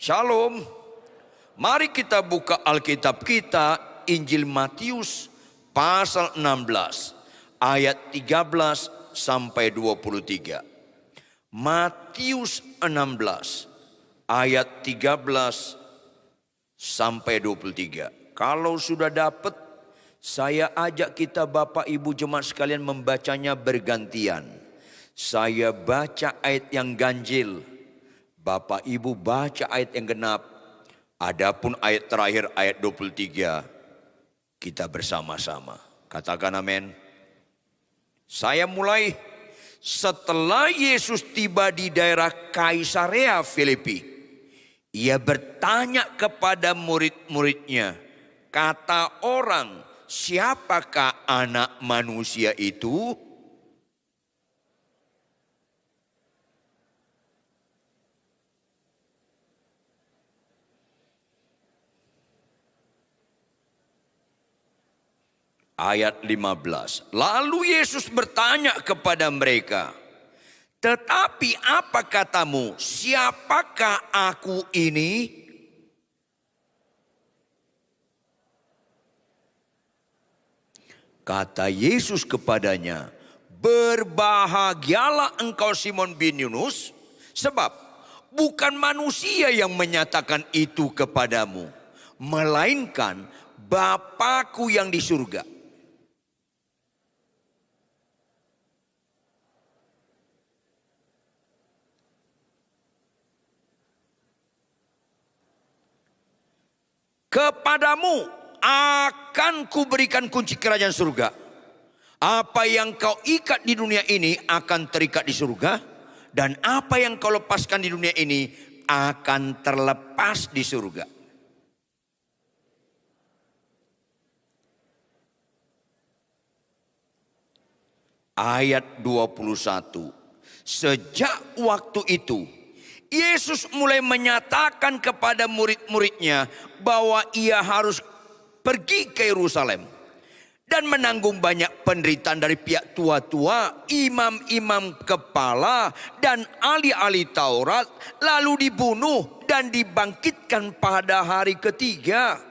Shalom. Mari kita buka Alkitab kita, Injil Matius pasal 16 ayat 13 sampai 23. Matius 16 ayat 13 sampai 23. Kalau sudah dapat, saya ajak kita Bapak Ibu jemaat sekalian membacanya bergantian. Saya baca ayat yang ganjil, Bapak Ibu baca ayat yang genap. Adapun ayat terakhir ayat 23 kita bersama-sama. Katakan amin. Saya mulai. Setelah Yesus tiba di daerah Kaisarea Filipi, ia bertanya kepada murid-muridnya, kata orang, siapakah anak manusia itu? Ayat 15. Lalu Yesus bertanya kepada mereka, tetapi apa katamu, siapakah aku ini? Kata Yesus kepadanya, berbahagialah engkau Simon bin Yunus, sebab bukan manusia yang menyatakan itu kepadamu, melainkan Bapa-Ku yang di surga. Kepadamu akan kuberikan kunci kerajaan surga. Apa yang kau ikat di dunia ini akan terikat di surga. Dan apa yang kau lepaskan di dunia ini akan terlepas di surga. Ayat 21. Sejak waktu itu Yesus mulai menyatakan kepada murid-muridnya bahwa ia harus pergi ke Yerusalem dan menanggung banyak penderitaan dari pihak tua-tua, imam-imam kepala dan ahli-ahli Taurat, lalu dibunuh dan dibangkitkan pada hari ketiga.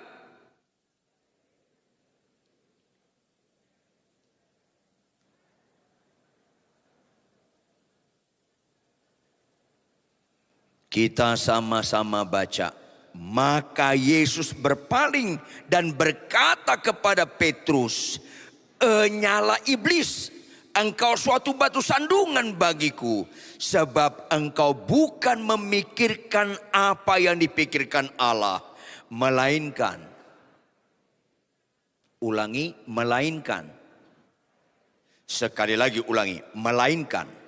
Kita sama-sama baca. Maka Yesus berpaling dan berkata kepada Petrus, "Enyala iblis, engkau suatu batu sandungan bagiku, sebab engkau bukan memikirkan apa yang dipikirkan Allah, melainkan." Ulangi, melainkan. Sekali lagi ulangi, melainkan.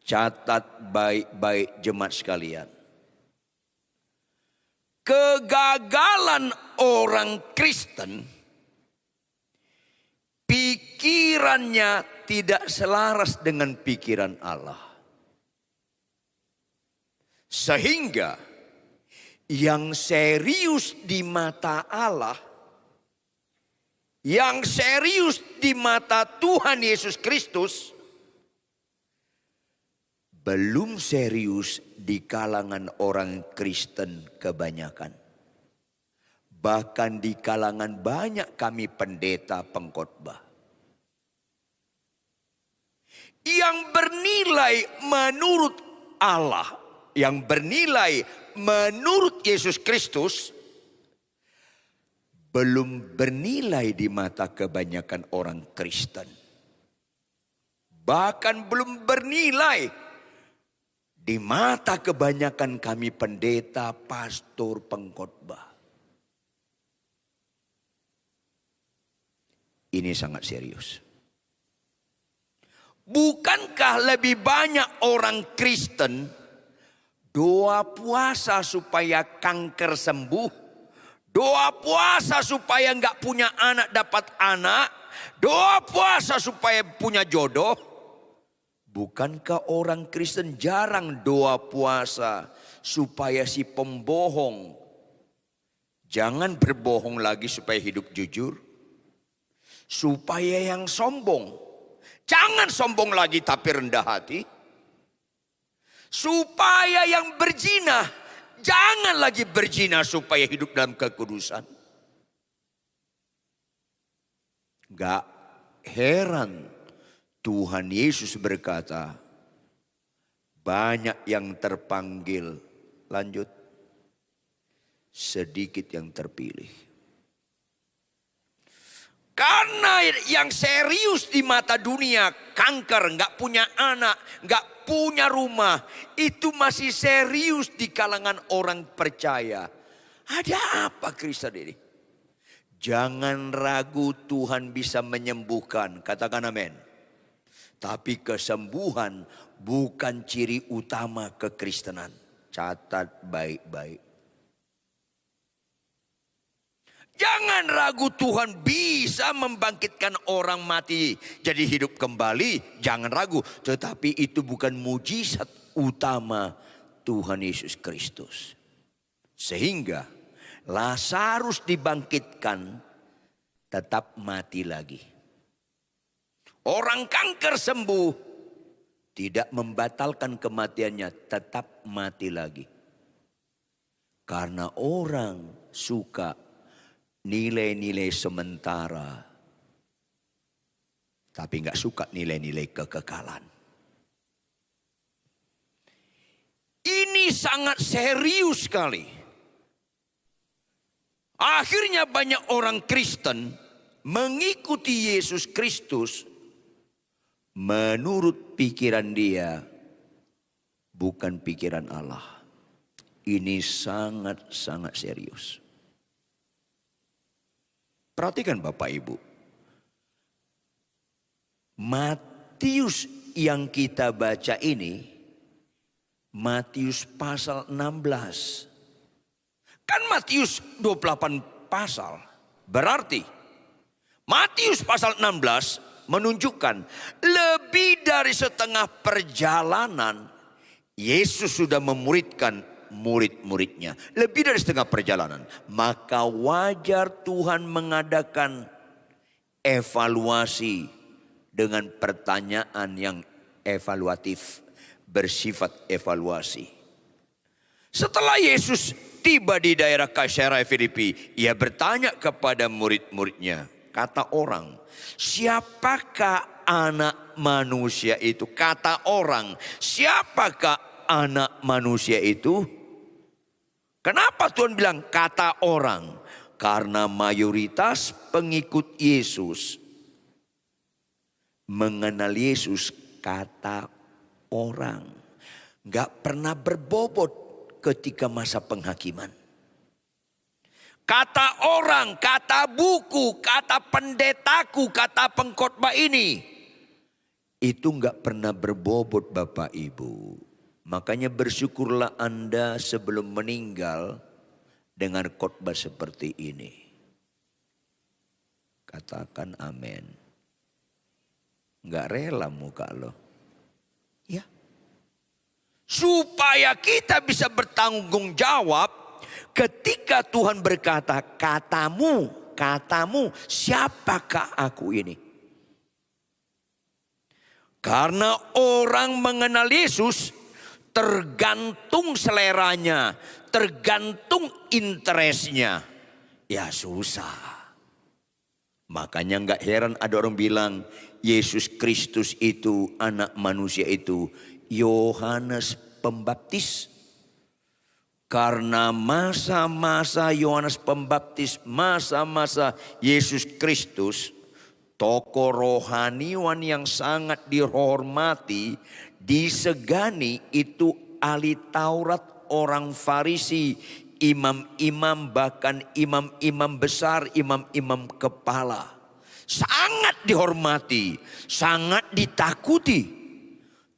Catat baik-baik jemaat sekalian. Kegagalan orang Kristen, pikirannya tidak selaras dengan pikiran Allah. Sehingga yang serius di mata Allah, yang serius di mata Tuhan Yesus Kristus, belum serius di kalangan orang Kristen kebanyakan. Bahkan di kalangan banyak kami pendeta pengkhotbah. Yang bernilai menurut Allah, yang bernilai menurut Yesus Kristus, belum bernilai di mata kebanyakan orang Kristen. Bahkan belum bernilai di mata kebanyakan kami pendeta, pastor, pengkhotbah. Ini sangat serius. Bukankah lebih banyak orang Kristen doa puasa supaya kanker sembuh, doa puasa supaya nggak punya anak dapat anak, doa puasa supaya punya jodoh? Bukankah orang Kristen jarang doa puasa supaya si pembohong jangan berbohong lagi supaya hidup jujur? Supaya yang sombong jangan sombong lagi tapi rendah hati? Supaya yang berzina Jangan lagi berzina supaya hidup dalam kekudusan. Gak heran Tuhan Yesus berkata, banyak yang terpanggil, lanjut, sedikit yang terpilih. Karena yang serius di mata dunia, kanker, gak punya anak, gak punya rumah, itu masih serius di kalangan orang percaya. Ada apa Kristen ini? Jangan ragu Tuhan bisa menyembuhkan, katakan amin. Tapi kesembuhan bukan ciri utama kekristenan. Catat baik-baik. Jangan ragu Tuhan bisa membangkitkan orang mati jadi hidup kembali. Jangan ragu. Tetapi itu bukan mujizat utama Tuhan Yesus Kristus. Sehingga Lazarus dibangkitkan tetap mati lagi. Orang kanker sembuh tidak membatalkan kematiannya, tetap mati lagi. Karena orang suka nilai-nilai sementara, tapi nggak suka nilai-nilai kekekalan. Ini sangat serius sekali. Akhirnya banyak orang Kristen mengikuti Yesus Kristus menurut pikiran dia, bukan pikiran Allah. Ini sangat-sangat serius. Perhatikan Bapak Ibu. Matius yang kita baca ini, Matius pasal 16. Kan Matius 28 pasal. Berarti Matius pasal 16 menunjukkan lebih dari setengah perjalanan Yesus sudah memuridkan murid-muridnya. Lebih dari setengah perjalanan. Maka wajar Tuhan mengadakan evaluasi dengan pertanyaan yang evaluatif, bersifat evaluasi. Setelah Yesus tiba di daerah Kaisarea Filipi, ia bertanya kepada murid-muridnya. Kata orang, siapakah anak manusia itu? Kata orang, siapakah anak manusia itu? Kenapa Tuhan bilang kata orang? Karena mayoritas pengikut Yesus mengenal Yesus kata orang. Gak pernah berbobot ketika masa penghakiman. Kata orang, kata buku, kata pendetaku, kata pengkhotbah ini. Itu gak pernah berbobot Bapak Ibu. Makanya bersyukurlah Anda sebelum meninggal dengan khotbah seperti ini. Katakan amin. Gak rela muka lo. Ya. Supaya kita bisa bertanggung jawab ketika Tuhan berkata, katamu, siapakah aku ini? Karena orang mengenal Yesus tergantung seleranya, tergantung interestnya. Ya susah. Makanya gak heran ada orang bilang Yesus Kristus itu, anak manusia itu Yohanes Pembaptis. Karena masa-masa Yohanes Pembaptis, masa-masa Yesus Kristus, tokoh rohaniwan yang sangat dihormati, disegani itu ahli Taurat, orang Farisi, imam-imam, bahkan imam-imam besar, imam-imam kepala. Sangat dihormati, sangat ditakuti.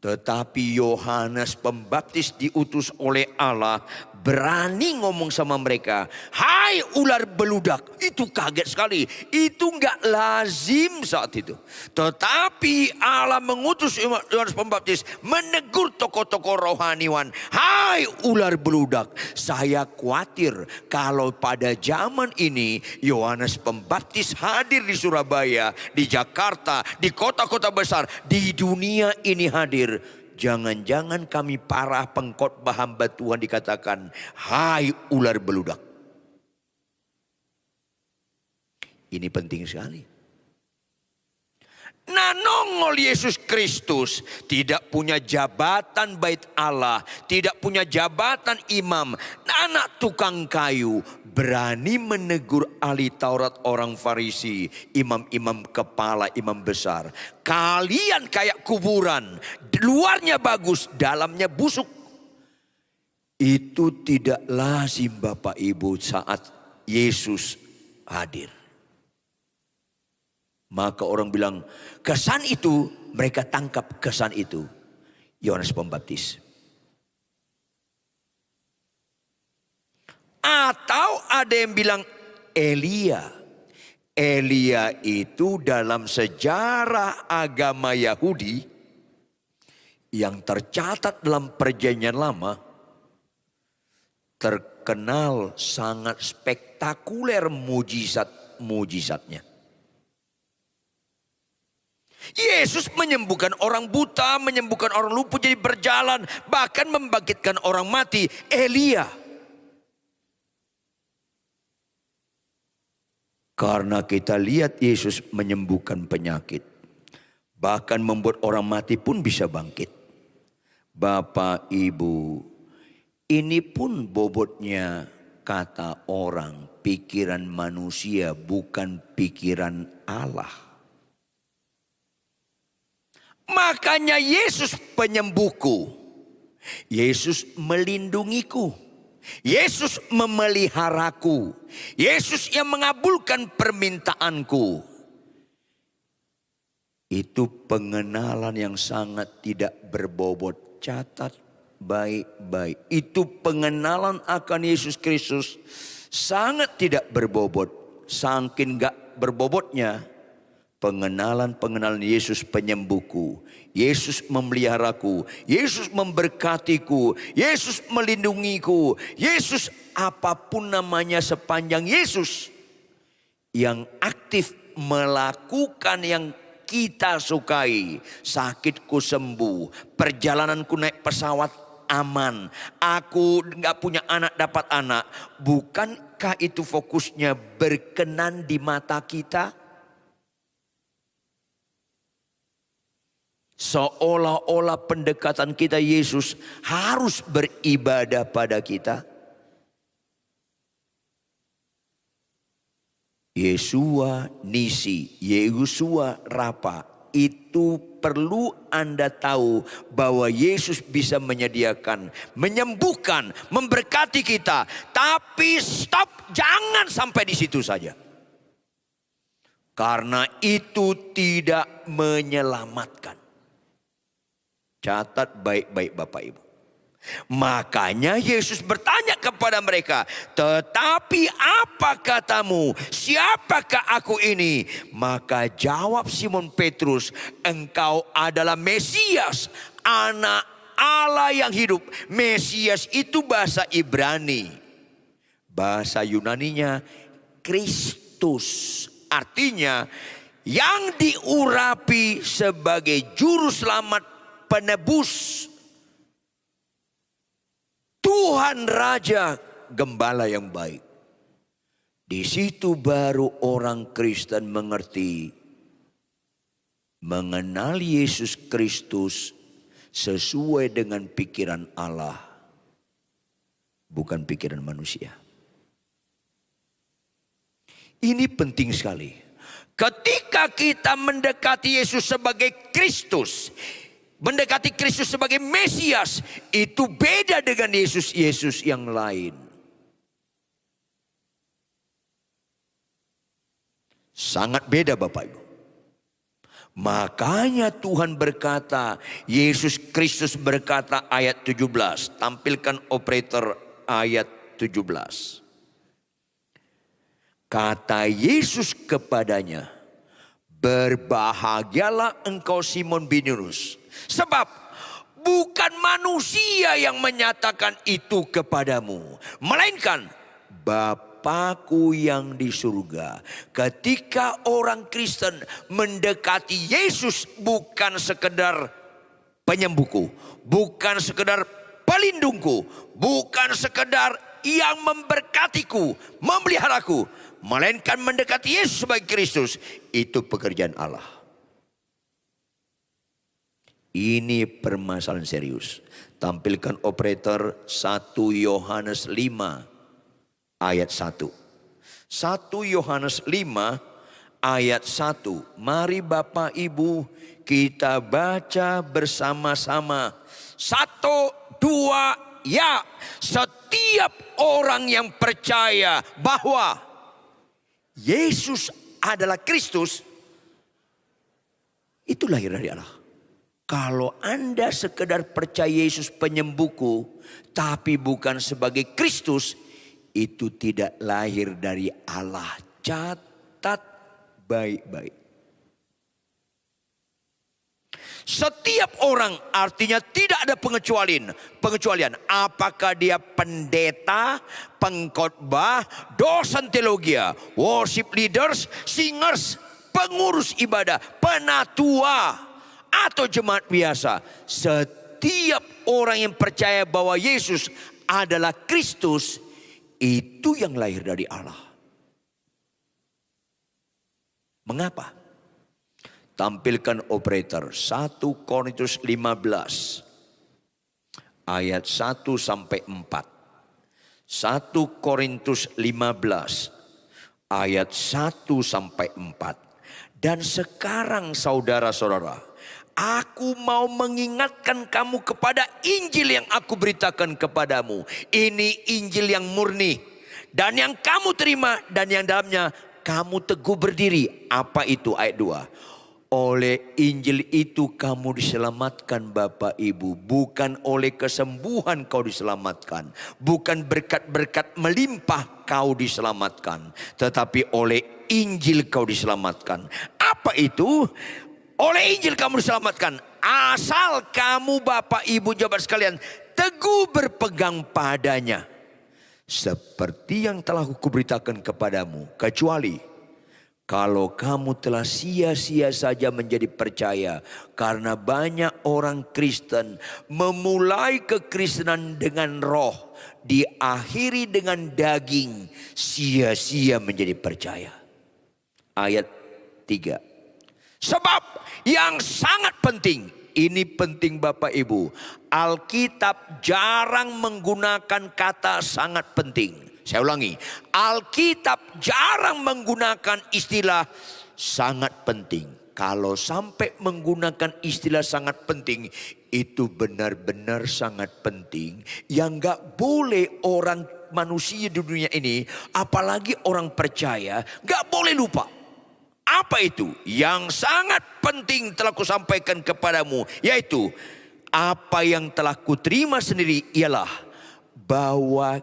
Tetapi Yohanes Pembaptis diutus oleh Allah berani ngomong sama mereka. Hai ular beludak. Itu kaget sekali. Itu gak lazim saat itu. Tetapi Allah mengutus Yohanes Pembaptis menegur tokoh-tokoh rohaniwan. Hai ular beludak. Saya khawatir kalau pada zaman ini Yohanes Pembaptis hadir di Surabaya, di Jakarta, di kota-kota besar, di dunia ini hadir. Jangan-jangan kami parah pengkhotbah hamba Tuhan dikatakan, hai ular beludak. Ini penting sekali. Nah, nongol Yesus Kristus tidak punya jabatan bait Allah, tidak punya jabatan imam. Anak tukang kayu berani menegur ahli Taurat orang Farisi, imam-imam kepala, imam besar. Kalian kayak kuburan, luarnya bagus, dalamnya busuk. Itu tidak lazim Bapak Ibu saat Yesus hadir. Maka orang bilang, kesan itu, mereka tangkap kesan itu. Yohanes Pembaptis. Atau ada yang bilang Elia. Elia itu dalam sejarah agama Yahudi yang tercatat dalam Perjanjian Lama, terkenal sangat spektakuler mujizat-mujizatnya. Yesus menyembuhkan orang buta, menyembuhkan orang lumpuh jadi berjalan, bahkan membangkitkan orang mati. Elia. Karena kita lihat Yesus menyembuhkan penyakit, bahkan membuat orang mati pun bisa bangkit. Bapak Ibu, ini pun bobotnya kata orang, pikiran manusia bukan pikiran Allah. Makanya Yesus penyembuhku. Yesus melindungiku. Yesus memeliharaku. Yesus yang mengabulkan permintaanku. Itu pengenalan yang sangat tidak berbobot. Catat baik-baik. Itu pengenalan akan Yesus Kristus sangat tidak berbobot. Saking gak berbobotnya. Pengenalan Yesus penyembuhku. Yesus memeliharaku. Yesus memberkatiku. Yesus melindungiku. Yesus apapun namanya sepanjang Yesus. Yang aktif melakukan yang kita sukai. Sakitku sembuh. Perjalananku naik pesawat aman. Aku gak punya anak dapat anak. Bukankah itu fokusnya berkenan di mata kita? Seolah-olah pendekatan kita Yesus harus beribadah pada kita. Yesua Nisi, Yesua Rapa. Itu perlu Anda tahu bahwa Yesus bisa menyediakan, menyembuhkan, memberkati kita. Tapi stop, jangan sampai di situ saja. Karena itu tidak menyelamatkan. Catat baik-baik Bapak Ibu. Makanya Yesus bertanya kepada mereka, tetapi apa katamu? Siapakah aku ini? Maka jawab Simon Petrus, engkau adalah Mesias, anak Allah yang hidup. Mesias itu bahasa Ibrani. Bahasa Yunaninya Kristus. Artinya yang diurapi sebagai juru selamat, penebus, Tuhan Raja, Gembala yang baik. Di situ baru orang Kristen mengerti, mengenal Yesus Kristus sesuai dengan pikiran Allah, bukan pikiran manusia. Ini penting sekali. Ketika kita mendekati Yesus sebagai Kristus, mendekati Kristus sebagai Mesias, itu beda dengan Yesus yang lain. Sangat beda Bapak Ibu. Makanya Tuhan berkata, Yesus Kristus berkata ayat 17. Tampilkan operator ayat 17. Kata Yesus kepadanya, berbahagialah engkau Simon bin Yunus. Sebab bukan manusia yang menyatakan itu kepadamu, melainkan Bapa-Ku yang di surga. Ketika orang Kristen mendekati Yesus bukan sekedar penyembuhku, bukan sekedar pelindungku, bukan sekedar yang memberkatiku, memeliharaku, melainkan mendekati Yesus sebagai Kristus. Itu pekerjaan Allah. Ini permasalahan serius. Tampilkan operator 1 Yohanes 5 ayat 1. 1 Yohanes 5 ayat 1. Mari Bapak Ibu kita baca bersama-sama. 1, 2, ya. Setiap orang yang percaya bahwa Yesus adalah Kristus, itu lahir dari Allah. Kalau Anda sekedar percaya Yesus penyembuhku, tapi bukan sebagai Kristus, itu tidak lahir dari Allah. Catat baik-baik. Setiap orang artinya tidak ada pengecualian. Apakah dia pendeta, pengkhotbah, dosen teologi, worship leaders, singers, pengurus ibadah, penatua, atau jemaat biasa. Setiap orang yang percaya bahwa Yesus adalah Kristus, itu yang lahir dari Allah. Mengapa? Tampilkan operator 1 Korintus 15 ayat 1 sampai 4. 1 Korintus 15 ayat 1 sampai 4. Dan sekarang saudara-saudara, aku mau mengingatkan kamu kepada Injil yang aku beritakan kepadamu. Ini Injil yang murni dan yang kamu terima dan yang dalamnya kamu teguh berdiri. Apa itu ayat 2? Oleh Injil itu kamu diselamatkan Bapak Ibu. Bukan oleh kesembuhan kau diselamatkan. Bukan berkat-berkat melimpah kau diselamatkan. Tetapi oleh Injil kau diselamatkan. Apa itu? Oleh Injil kamu diselamatkan. Asal kamu Bapak Ibu jemaat sekalian teguh berpegang padanya. Seperti yang telah kuberitakan kepadamu. Kecuali kalau kamu telah sia-sia saja menjadi percaya. Karena banyak orang Kristen memulai kekristenan dengan roh, diakhiri dengan daging, sia-sia menjadi percaya. Ayat 3. Sebab yang sangat penting, ini penting Bapak Ibu, Alkitab jarang menggunakan kata sangat penting. Saya ulangi, Alkitab jarang menggunakan istilah sangat penting. Kalau sampai menggunakan istilah sangat penting, itu benar-benar sangat penting. Yang gak boleh orang manusia di dunia ini, apalagi orang percaya, gak boleh lupa. Apa itu? Yang sangat penting telah kusampaikan kepadamu, yaitu apa yang telah kuterima sendiri ialah bahwa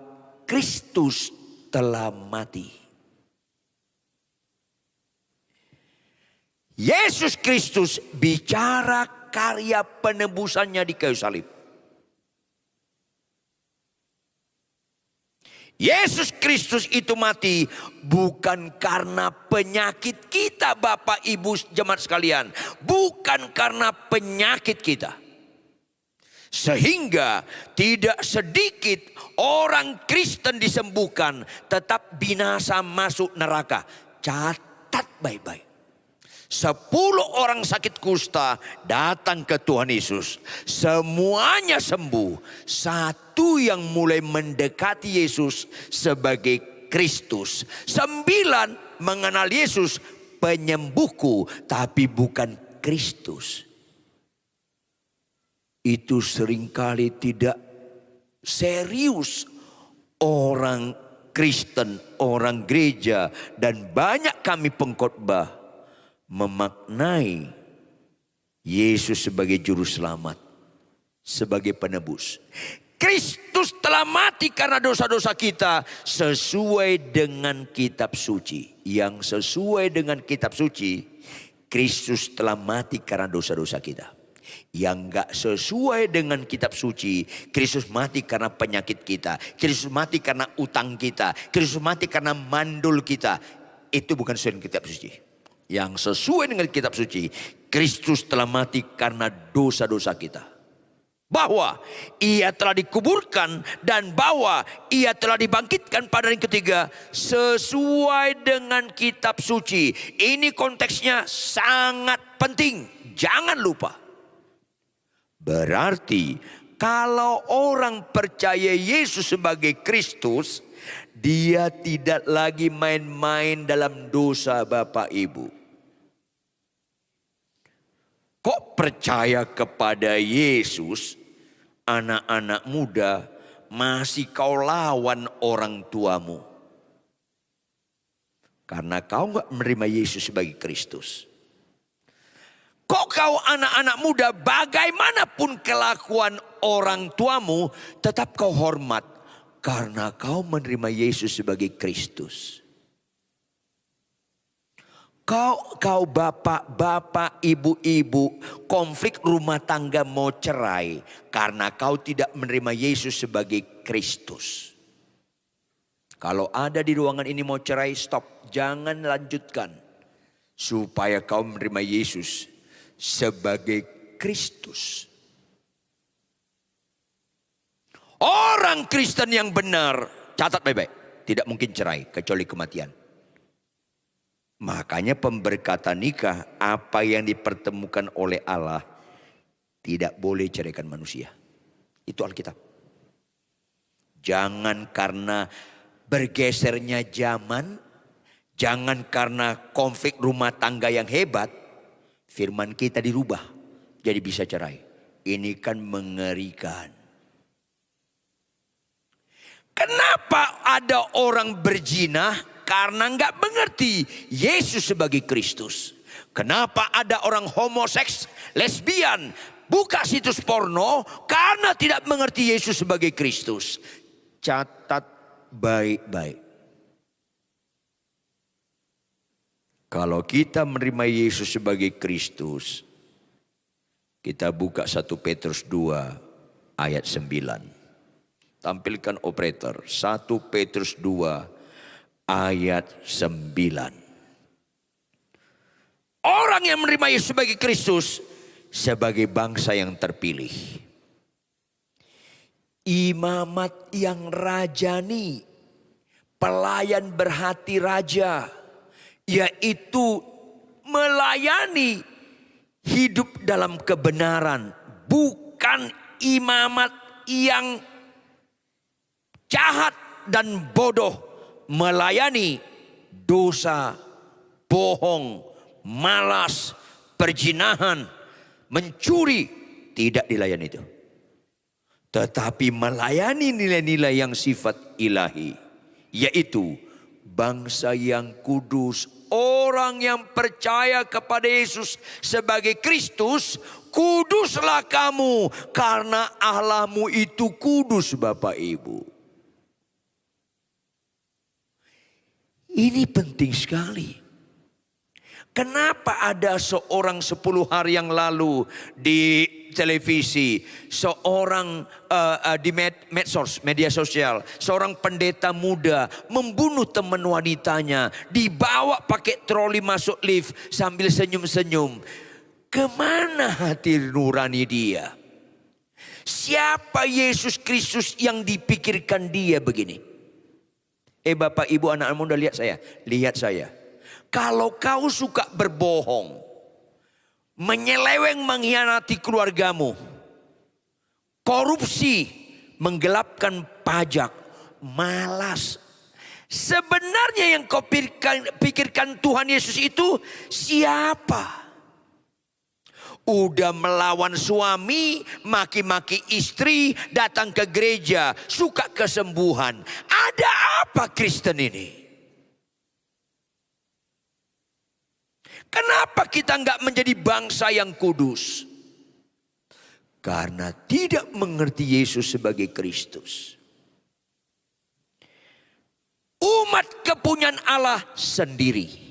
Kristus telah mati. Yesus Kristus bicara karya penebusannya di kayu salib. Yesus Kristus itu mati bukan karena penyakit kita Bapak Ibu jemaat sekalian. Bukan karena penyakit kita. Sehingga tidak sedikit orang Kristen disembuhkan tetap binasa masuk neraka. Catat baik-baik. 10 orang sakit kusta datang ke Tuhan Yesus. Semuanya sembuh. 1 yang mulai mendekati Yesus sebagai Kristus. 9 mengenal Yesus penyembuhku, tapi bukan Kristus. Itu seringkali tidak serius orang Kristen, orang gereja, dan banyak kami pengkhotbah memaknai Yesus sebagai juru selamat, sebagai penebus. Kristus telah mati karena dosa-dosa kita sesuai dengan kitab suci. Yang sesuai dengan kitab suci, Kristus telah mati karena dosa-dosa kita. Yang gak sesuai dengan kitab suci, Kristus mati karena penyakit kita, Kristus mati karena utang kita, Kristus mati karena mandul kita. Itu bukan sesuai dengan kitab suci. Yang sesuai dengan kitab suci, Kristus telah mati karena dosa-dosa kita. Bahwa ia telah dikuburkan dan bahwa ia telah dibangkitkan pada hari ketiga sesuai dengan kitab suci. Ini konteksnya sangat penting, jangan lupa. Berarti kalau orang percaya Yesus sebagai Kristus, dia tidak lagi main-main dalam dosa Bapak Ibu. Kok percaya kepada Yesus, anak-anak muda, masih kau lawan orang tuamu? Karena kau gak menerima Yesus sebagai Kristus. Kok kau anak-anak muda, bagaimanapun kelakuan orang tuamu, tetap kau hormat. Karena kau menerima Yesus sebagai Kristus. Kau bapak-bapak, ibu-ibu, konflik rumah tangga mau cerai karena kau tidak menerima Yesus sebagai Kristus. Kalau ada di ruangan ini mau cerai, stop, jangan lanjutkan. Supaya kau menerima Yesus sebagai Kristus. Orang Kristen yang benar, catat baik-baik, tidak mungkin cerai kecuali kematian. Makanya pemberkatan nikah, apa yang dipertemukan oleh Allah tidak boleh ceraikan manusia. Itu Alkitab. Jangan karena bergesernya zaman, jangan karena konflik rumah tangga yang hebat, firman kita dirubah jadi bisa cerai. Ini kan mengerikan. Kenapa ada orang berzina? Karena nggak mengerti Yesus sebagai Kristus. Kenapa ada orang homoseks, lesbian, buka situs porno? Karena tidak mengerti Yesus sebagai Kristus. Catat baik-baik. Kalau kita menerima Yesus sebagai Kristus, kita buka 1 Petrus 2 ayat 9. Tampilkan operator, 1 Petrus 2 ayat 9. Orang yang menerima Yesus sebagai Kristus sebagai bangsa yang terpilih. Imamat yang rajani, pelayan berhati raja, yaitu melayani hidup dalam kebenaran, bukan imamat yang jahat dan bodoh. Melayani dosa, bohong, malas, perzinahan, mencuri, tidak dilayani itu. Tetapi melayani nilai-nilai yang sifat ilahi, yaitu bangsa yang kudus, orang yang percaya kepada Yesus sebagai Kristus. Kuduslah kamu karena Allahmu itu kudus, Bapak Ibu. Ini penting sekali. Kenapa ada seorang 10 hari yang lalu di televisi, seorang di medsos, media sosial, seorang pendeta muda membunuh teman wanitanya, dibawa pakai troli masuk lift sambil senyum-senyum. Kemana hati nurani dia? Siapa Yesus Kristus yang dipikirkan dia begini? Bapak ibu anak muda, lihat saya. Kalau kau suka berbohong, menyeleweng mengkhianati keluargamu, korupsi, menggelapkan pajak, malas. Sebenarnya yang kau pikirkan Tuhan Yesus itu siapa? Udah melawan suami, maki-maki istri, datang ke gereja, suka kesembuhan. Ada apa Kristen ini? Kenapa kita nggak menjadi bangsa yang kudus? Karena tidak mengerti Yesus sebagai Kristus. Umat kepunyaan Allah sendiri.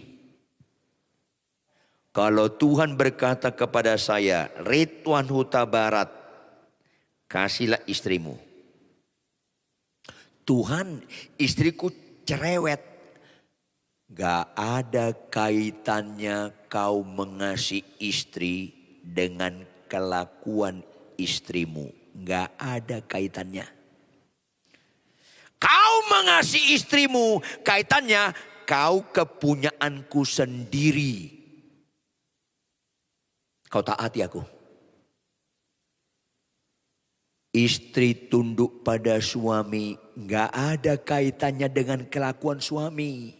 Kalau Tuhan berkata kepada saya, Ridwan Huta Barat, kasihlah istrimu. Tuhan, istriku cerewet. Gak ada kaitannya kau mengasihi istri dengan kelakuan istrimu. Gak ada kaitannya. Kau mengasihi istrimu, kaitannya kau kepunyaanku sendiri. Kau taati aku. Istri tunduk pada suami, gak ada kaitannya dengan kelakuan suami.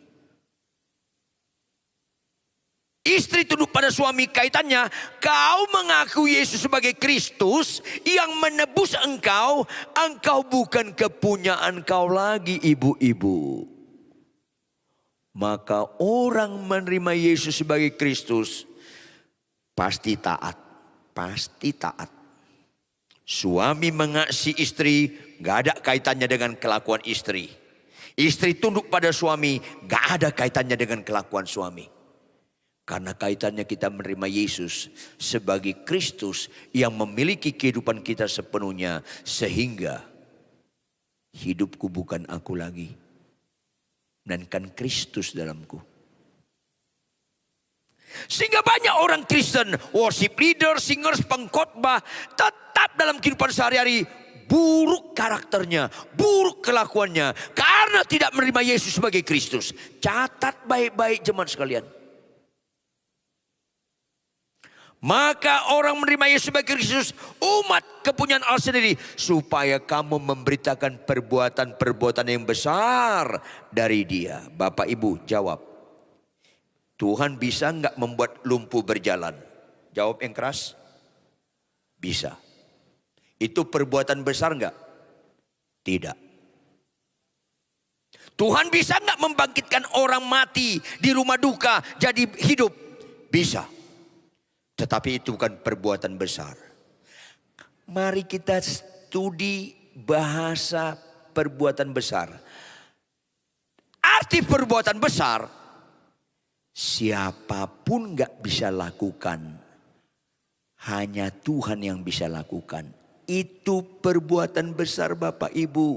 Istri tunduk pada suami, kaitannya kau mengaku Yesus sebagai Kristus yang menebus engkau. Engkau bukan kepunyaan kau lagi, ibu-ibu. Maka orang menerima Yesus sebagai Kristus pasti taat. Pasti taat. Suami mengasihi istri gak ada kaitannya dengan kelakuan istri. Istri tunduk pada suami gak ada kaitannya dengan kelakuan suami. Karena kaitannya kita menerima Yesus sebagai Kristus yang memiliki kehidupan kita sepenuhnya. Sehingga hidupku bukan aku lagi, melainkan Kristus dalamku. Sehingga banyak orang Kristen, worship leader, singers, pengkhotbah, tetap dalam kehidupan sehari-hari buruk karakternya, buruk kelakuannya. Karena tidak menerima Yesus sebagai Kristus. Catat baik-baik jemaat sekalian. Maka orang menerima Yesus sebagai Kristus, umat kepunyaan Allah sendiri, supaya kamu memberitakan perbuatan-perbuatan yang besar dari Dia. Bapak Ibu jawab, Tuhan bisa enggak membuat lumpuh berjalan? Jawab yang keras. Bisa. Itu perbuatan besar enggak? Tidak. Tuhan bisa enggak membangkitkan orang mati di rumah duka jadi hidup? Bisa. Tetapi itu bukan perbuatan besar. Mari kita studi bahasa perbuatan besar. Arti perbuatan besar, siapapun gak bisa lakukan. Hanya Tuhan yang bisa lakukan. Itu perbuatan besar Bapak Ibu.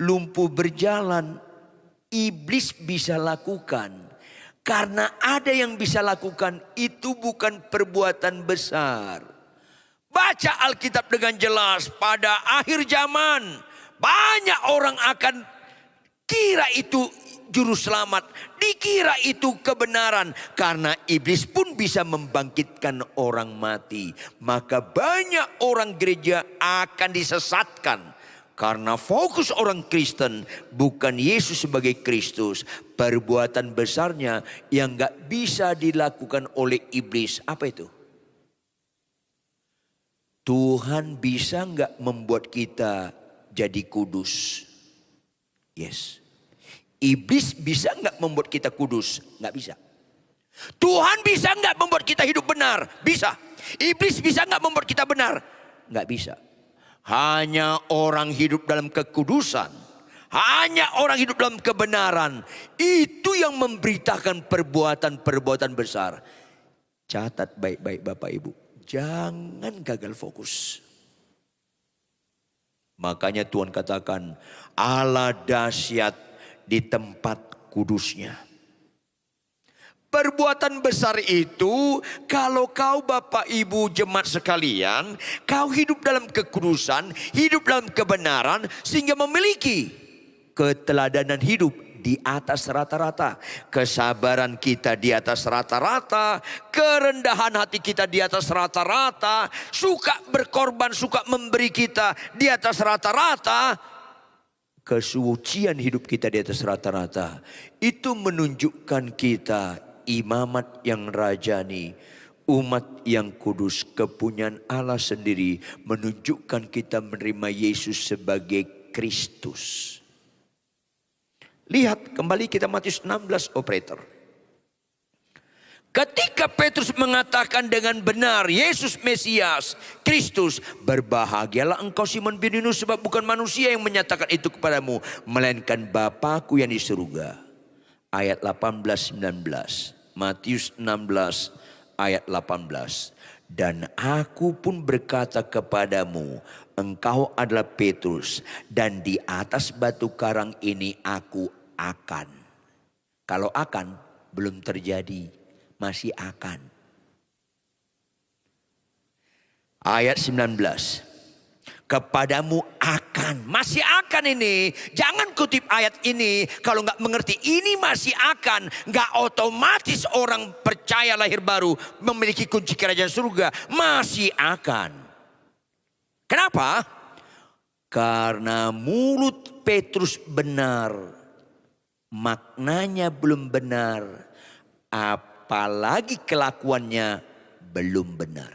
Lumpuh berjalan, iblis bisa lakukan. Karena ada yang bisa lakukan, itu bukan perbuatan besar. Baca Alkitab dengan jelas, pada akhir zaman banyak orang akan kira itu juru selamat, dikira itu kebenaran. Karena iblis pun bisa membangkitkan orang mati. Maka banyak orang gereja akan disesatkan. Karena fokus orang Kristen bukan Yesus sebagai Kristus. Perbuatan besarnya yang gak bisa dilakukan oleh iblis. Apa itu? Tuhan bisa gak membuat kita jadi kudus? Yes. Iblis bisa gak membuat kita kudus? Gak bisa. Tuhan bisa gak membuat kita hidup benar? Bisa. Iblis bisa gak membuat kita benar? Gak bisa. Hanya orang hidup dalam kekudusan, hanya orang hidup dalam kebenaran, itu yang memberitakan perbuatan-perbuatan besar. Catat baik-baik Bapak Ibu, jangan gagal fokus. Makanya Tuhan katakan, Allah dahsyat di tempat kudusnya. Perbuatan besar itu, kalau kau Bapak Ibu jemaat sekalian, kau hidup dalam kekudusan, hidup dalam kebenaran, sehingga memiliki keteladanan hidup di atas rata-rata. Kesabaran kita di atas rata-rata, kerendahan hati kita di atas rata-rata, suka berkorban, suka memberi kita di atas rata-rata. Kesucian hidup kita di atas rata-rata. Itu menunjukkan kita imamat yang rajani, umat yang kudus, kepunyaan Allah sendiri, menunjukkan kita menerima Yesus sebagai Kristus. Lihat kembali kita Matius 16 operator. Ketika Petrus mengatakan dengan benar Yesus Mesias, Kristus, berbahagialah engkau Simon bin Yunus, sebab bukan manusia yang menyatakan itu kepadamu, melainkan Bapa-Ku yang di surga. Ayat 18-19. Matius 16 ayat 18. Dan aku pun berkata kepadamu, engkau adalah Petrus, dan di atas batu karang ini aku akan. Kalau akan, belum terjadi, masih akan. Ayat 19. Kepadamu akan, masih akan ini. Jangan kutip ayat ini kalau nggak mengerti ini masih akan. Nggak otomatis orang percaya lahir baru memiliki kunci kerajaan surga. Masih akan. Kenapa? Karena mulut Petrus benar, maknanya belum benar, apalagi kelakuannya belum benar.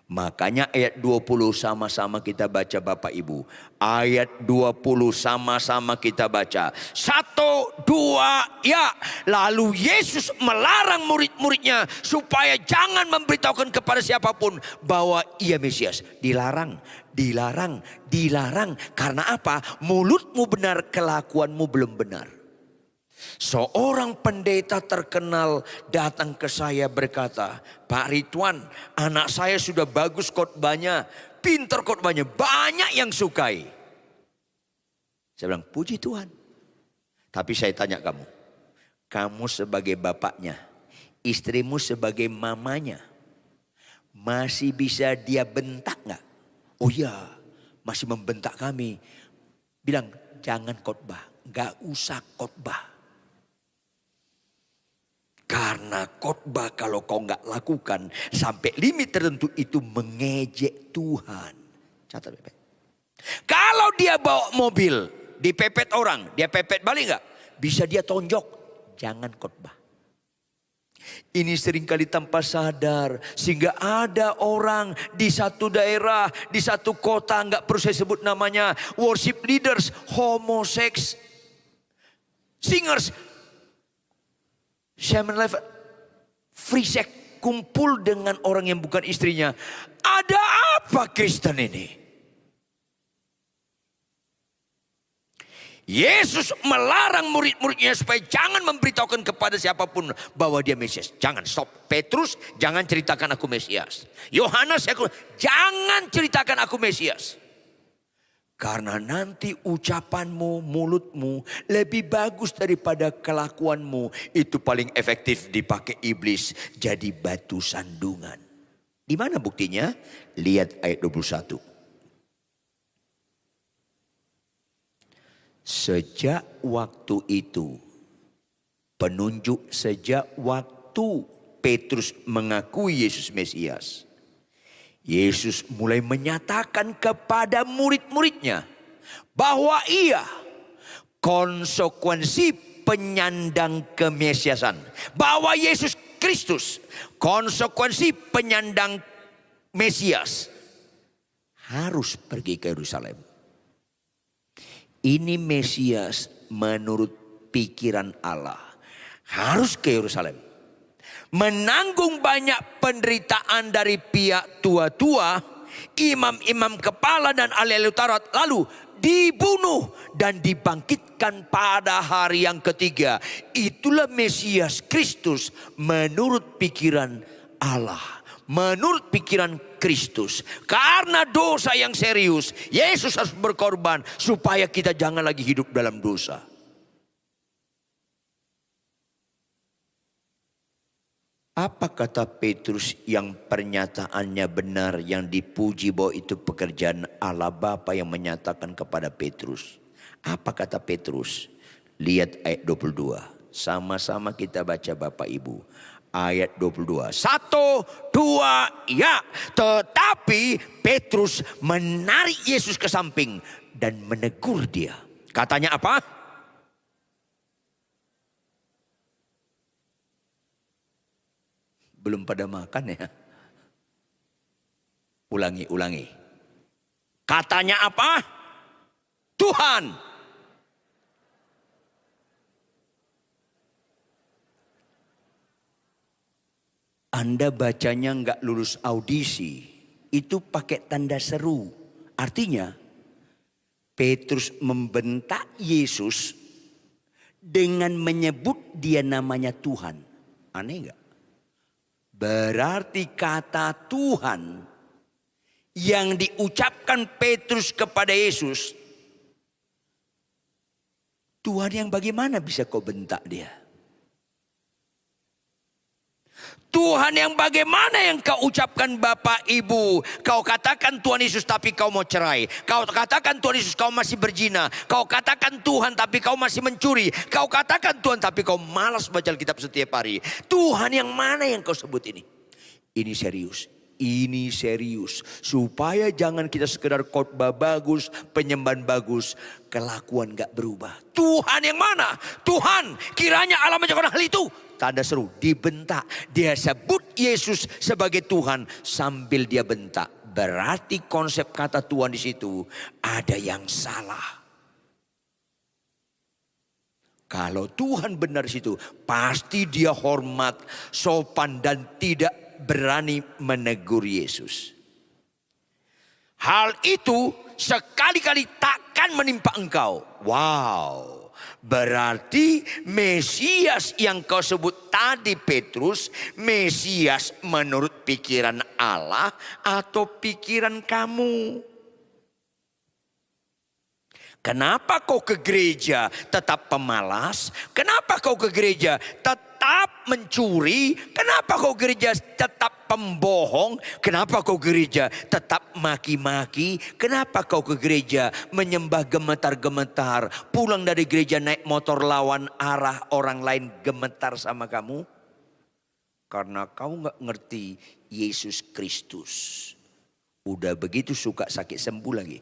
Makanya ayat 20 sama-sama kita baca Bapak Ibu. Ayat 20 sama-sama kita baca. 1, 2, ya. Lalu Yesus melarang murid-muridnya supaya jangan memberitahukan kepada siapapun bahwa ia Mesias. Dilarang, dilarang, dilarang. Karena apa? Mulutmu benar, kelakuanmu belum benar. Seorang pendeta terkenal datang ke saya berkata, Pak Ridwan, anak saya sudah bagus khotbahnya, pintar khotbahnya, banyak yang sukai. Saya bilang, puji Tuhan. Tapi saya tanya kamu sebagai bapaknya, istrimu sebagai mamanya, masih bisa dia bentak gak? Oh iya, masih membentak kami. Bilang, jangan khotbah, gak usah khotbah. Karena khotbah kalau kau nggak lakukan sampai limit tertentu itu mengejek Tuhan. Catat baik-baik. Kalau dia bawa mobil dipepet orang, dia pepet balik nggak? Bisa dia tonjok. Jangan khotbah. Ini seringkali tanpa sadar sehingga ada orang di satu daerah, di satu kota, nggak perlu saya sebut namanya, worship leaders, homoseks, singers, shaman life, free sex, kumpul dengan orang yang bukan istrinya. Ada apa Kristen ini? Yesus melarang murid-muridnya supaya jangan memberitahukan kepada siapapun bahwa dia Mesias. Jangan, stop. Petrus, jangan ceritakan aku Mesias. Yohanes, jangan ceritakan aku Mesias. Karena nanti ucapanmu, mulutmu lebih bagus daripada kelakuanmu. Itu paling efektif dipakai iblis jadi batu sandungan. Di mana buktinya? Lihat ayat 21. Sejak waktu itu, penunjuk sejak waktu Petrus mengakui Yesus Mesias, Yesus mulai menyatakan kepada murid-muridnya bahwa ia konsekuensi penyandang kemesiasan. Bahwa Yesus Kristus konsekuensi penyandang Mesias harus pergi ke Yerusalem. Ini Mesias menurut pikiran Allah harus ke Yerusalem. Menanggung banyak penderitaan dari pihak tua-tua, imam-imam kepala dan ahli-ahli Taurat, lalu dibunuh dan dibangkitkan pada hari yang ketiga. Itulah Mesias Kristus menurut pikiran Allah, menurut pikiran Kristus. Karena dosa yang serius, Yesus harus berkorban supaya kita jangan lagi hidup dalam dosa. Apa kata Petrus yang pernyataannya benar, yang dipuji bahwa itu pekerjaan Allah Bapa yang menyatakan kepada Petrus? Apa kata Petrus? Lihat ayat 22. Sama-sama kita baca Bapak Ibu. Ayat 22. 1, 2, ya. Tetapi Petrus menarik Yesus ke samping dan menegur dia. Katanya apa? Belum pada makan ya. Ulangi. Katanya apa? Tuhan. Anda bacanya nggak lulus audisi. Itu pakai tanda seru. Artinya Petrus membentak Yesus dengan menyebut dia namanya Tuhan. Aneh nggak? Berarti kata Tuhan yang diucapkan Petrus kepada Yesus, Tuhan yang bagaimana bisa kau bentak dia? Tuhan yang bagaimana yang kau ucapkan Bapak Ibu? Kau katakan Tuhan Yesus tapi kau mau cerai. Kau katakan Tuhan Yesus kau masih berzina. Kau katakan Tuhan tapi kau masih mencuri. Kau katakan Tuhan tapi kau malas baca Alkitab setiap hari. Tuhan yang mana yang kau sebut ini? Ini serius. Ini serius. Supaya jangan kita sekedar khotbah bagus, penyembahan bagus, kelakuan gak berubah. Tuhan yang mana? Tuhan, kiranya Allah menjaga hal itu. Tanda seru, dibentak. Dia sebut Yesus sebagai Tuhan sambil dia bentak. Berarti konsep kata Tuhan di situ ada yang salah. Kalau Tuhan benar di situ, pasti dia hormat, sopan dan tidak berani menegur Yesus. Hal itu sekali-kali takkan menimpa engkau. Wow. Berarti Mesias yang kau sebut tadi Petrus, Mesias menurut pikiran Allah atau pikiran kamu? Kenapa kau ke gereja tetap pemalas? Kenapa kau ke gereja tetap mencuri? Kenapa kau gereja tetap pembohong? Kenapa kau gereja tetap maki-maki? Kenapa kau ke gereja menyembah gemetar-gemetar? Pulang dari gereja naik motor lawan arah, orang lain gemetar sama kamu? Karena kau gak ngerti Yesus Kristus. Udah begitu suka sakit sembuh lagi.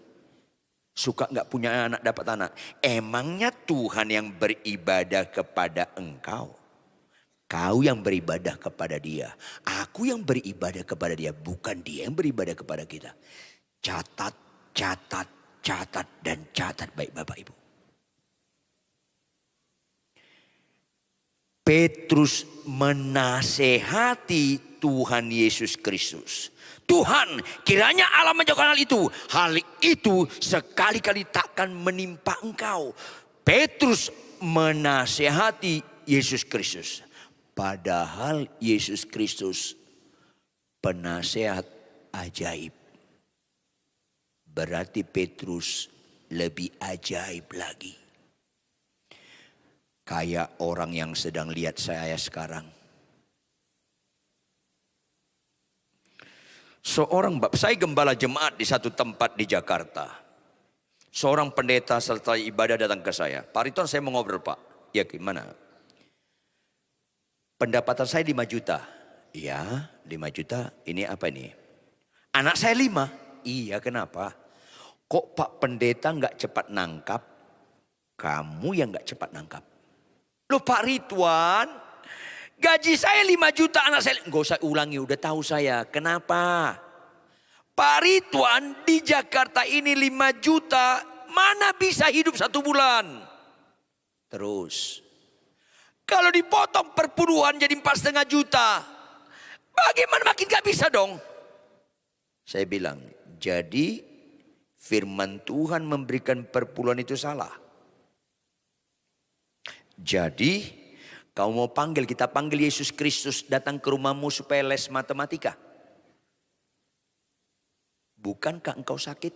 Suka gak punya anak dapat anak. Emangnya Tuhan yang beribadah kepada engkau? Kau yang beribadah kepada dia. Aku yang beribadah kepada dia. Bukan dia yang beribadah kepada kita. Catat, catat, catat dan catat baik Bapak Ibu. Petrus menasehati Tuhan Yesus Kristus. Tuhan, kiranya Allah menjauhkan hal itu. Hal itu sekali-kali takkan menimpa engkau. Petrus menasehati Yesus Kristus. Padahal Yesus Kristus penasehat ajaib. Berarti Petrus lebih ajaib lagi. Kayak orang yang sedang lihat saya sekarang. Saya gembala jemaat di satu tempat di Jakarta. Seorang pendeta serta ibadah datang ke saya. Pak Ridwan, saya mau ngobrol Pak. Ya gimana? Pendapatan saya 5 juta. Iya 5 juta, ini apa ini? Anak saya 5. Iya kenapa? Kok Pak Pendeta gak cepat nangkap? Kamu yang gak cepat nangkap. Loh Pak Ridwan, gaji saya 5 juta, anak saya. Gak usah ulangi, udah tahu saya. Kenapa? Pak Ridwan di Jakarta ini 5 juta, mana bisa hidup 1 bulan? Terus. Kalau dipotong perpuluhan jadi 4,5 juta. Bagaimana makin gak bisa dong? Saya bilang, jadi firman Tuhan memberikan perpuluhan itu salah. Jadi kau mau panggil, kita panggil Yesus Kristus datang ke rumahmu supaya les matematika. Bukankah engkau sakit?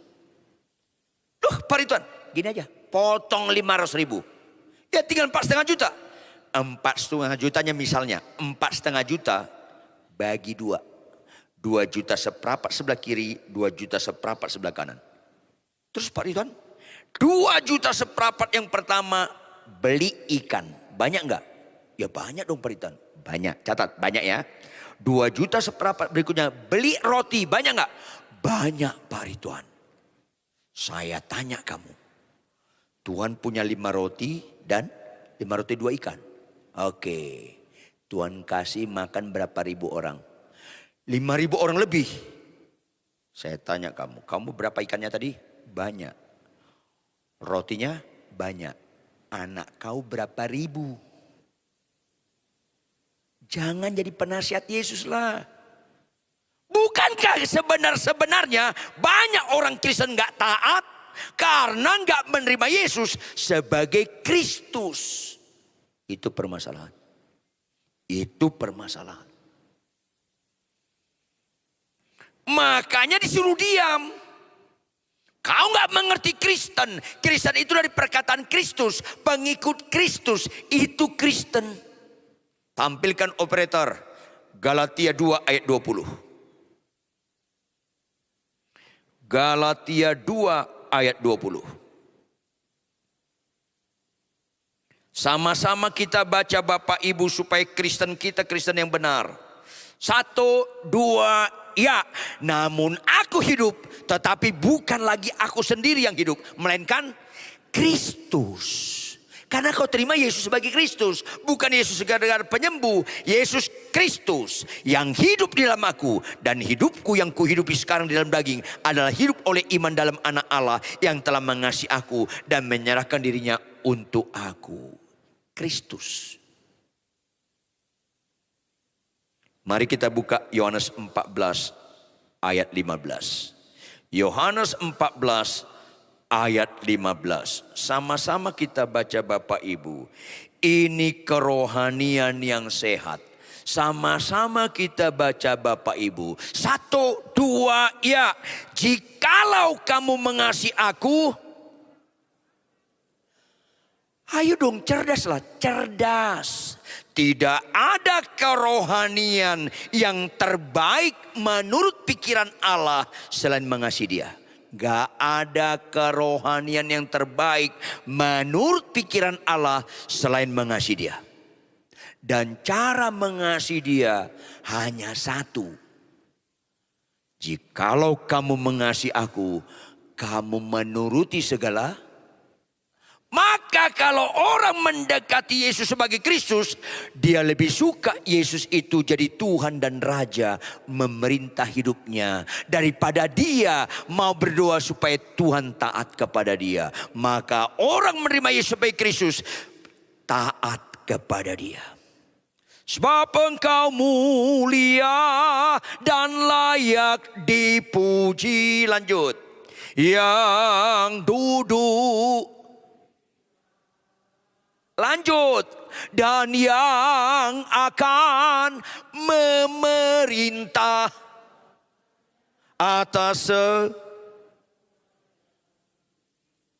Loh Pak Ridwan, gini aja, potong 500 ribu. Ya tinggal 4,5 juta. 4,5 jutanya misalnya, 4,5 juta bagi 2. 2 juta seperempat sebelah kiri, 2 juta seperempat sebelah kanan. Terus Pak Ridwan, 2 juta seperempat yang pertama beli ikan. Banyak enggak? Ya banyak dong Pak Ridwan. Banyak, catat banyak ya. 2 juta seperempat berikutnya beli roti. Banyak enggak? Banyak Pak Ridwan. Saya tanya kamu. Tuhan punya 5 roti dan 5 roti 2 ikan. Oke. Tuhan kasih makan berapa ribu orang? 5.000 orang lebih. Saya tanya kamu. Kamu berapa ikannya tadi? Banyak. Rotinya banyak. Anak kau berapa ribu? Jangan jadi penasihat Yesus lah. Bukankah sebenarnya banyak orang Kristen gak taat karena gak menerima Yesus sebagai Kristus. Itu permasalahan. Itu permasalahan. Makanya disuruh diam. Kau gak mengerti Kristen. Kristen itu dari perkataan Kristus. Pengikut Kristus itu Kristen. Tampilkan operator. Galatia 2 ayat 20. Galatia 2 ayat 20. Sama-sama kita baca Bapak Ibu supaya Kristen kita Kristen yang benar. 1, 2, ya. Namun aku hidup, tetapi bukan lagi aku sendiri yang hidup, melainkan Kristus. Karena kau terima Yesus sebagai Kristus. Bukan Yesus sekedar penyembuh. Yesus Kristus yang hidup di dalam aku. Dan hidupku yang kuhidupi sekarang di dalam daging adalah hidup oleh iman dalam anak Allah yang telah mengasihi aku dan menyerahkan dirinya untuk aku. Kristus. Mari kita buka Yohanes 14 ayat 15. Yohanes 14 ayat 15. Sama-sama kita baca Bapak Ibu. Ini kerohanian yang sehat. Sama-sama kita baca Bapak Ibu. 1, 2, ya. Jikalau kamu mengasihi aku. Ayo dong cerdaslah, cerdas. Tidak ada kerohanian yang terbaik menurut pikiran Allah selain mengasihi dia. Gak ada kerohanian yang terbaik menurut pikiran Allah selain mengasihi dia. Dan cara mengasihi dia hanya satu. Jikalau kamu mengasihi aku, kamu menuruti segala. Maka kalau orang mendekati Yesus sebagai Kristus, dia lebih suka Yesus itu jadi Tuhan dan Raja memerintah hidupnya. Daripada dia mau berdoa supaya Tuhan taat kepada dia. Maka orang menerima Yesus sebagai Kristus taat kepada dia. Sebab engkau mulia dan layak dipuji. Lanjut. Yang duduk. Lanjut. Dan yang akan memerintah atas